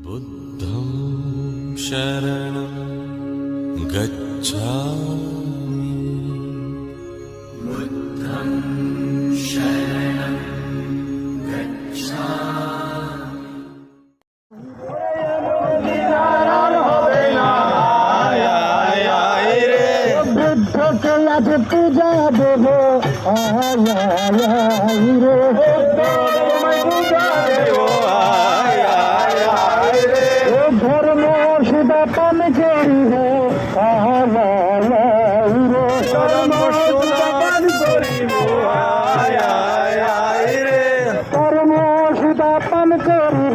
बुद्धं शरणं गच्छामि। बुद्धं शरणं বুদ্ধকে আজ পূজা দেব ধর্ম সুদা পান করিব ধর্ম সুদা পান করিব